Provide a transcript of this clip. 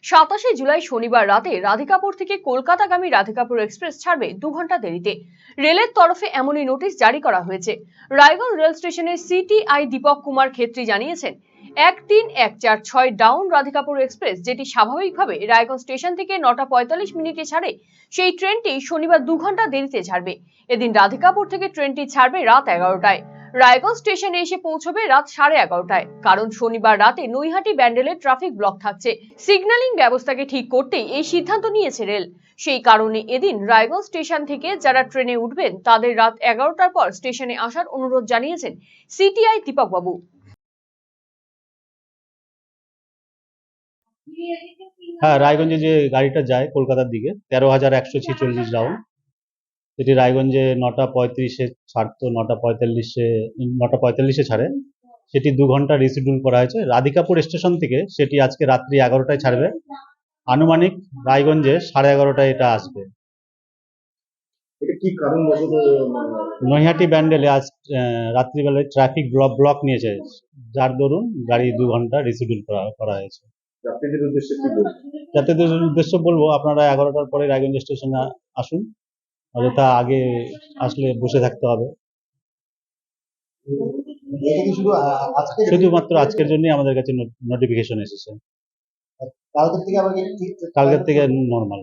27 জুলাই শনিবার রাতে রাধিকাপুর থেকে কলকাতাগামী রাধিকাপুর এক্সপ্রেস ছাড়বে 2 ঘন্টা দেরিতে। রেলের তরফে এমনই নোটিশ জারি করা হয়েছে। রায়গঞ্জ রেল স্টেশনের সিটিআই দীপক কুমার খেত্রী জানিয়েছেন, 13146 ডাউন রাধিকাপুর এক্সপ্রেস, যেটি স্বাভাবিকভাবে রায়গঞ্জ স্টেশন থেকে 9:45 ছাড়ে, সেই ট্রেনটি শনিবার 2 ঘন্টা দেরিতে ছাড়বে। এদিন রাধিকাপুর থেকে ট্রেনটি ছাড়বে রাত 11টায়। রায়গঞ্জ স্টেশনে এসে পৌঁছবে রাত 11:30টায়। কারণ শনিবার রাতে নৈহাটি ব্যান্ডেলে ট্রাফিক ব্লক থাকছে। সিগন্যালিং ব্যবস্থাকে ঠিক করতেই এই সিদ্ধান্ত নিয়েছে রেল। সেই কারণে এদিন রায়গঞ্জ স্টেশন থেকে যারা ট্রেনে উঠবেন তাদের রাত 11টার পর স্টেশনে আসার অনুরোধ জানিয়েছেন সিটিআই দীপক বাবু। হ্যাঁ, রায়গঞ্জে যে গাড়িটা যায় কলকাতার দিকে 13,146 ডাউন, সেটি রায়গঞ্জে 9:35-এ ছাড়তো, 9:45-এ ছাড়ে। সেটি 2 ঘন্টা রিশিডিউল করা হয়েছে। রাধিকাপুর স্টেশন থেকে সেটি আজকে রাত্রি 11টায় ছাড়বে। আনুমানিক রায়গঞ্জে 11:30টায় এটা আসবে। এটা কি কারণবশত? নৈহাটি ব্যান্ডেলে আজ রাত্রিবেলায় ট্রাফিক ব্লক নিয়েছে, যার দরুন গাড়ি 2 ঘন্টা রিশিডিউল করা হয়েছে। যাত্রীদের উদ্দেশ্যে কি বলবো? যাত্রীদের উদ্দেশ্যে বলবো, আপনারা 11টার পরে রায়গঞ্জ স্টেশনে আসুন, অযথা আগে আসলে বসে থাকতে হবে। শুধুমাত্র আজকের জন্যই আমাদের কাছে নোটিফিকেশন এসেছে। কালকের থেকে নর্মাল।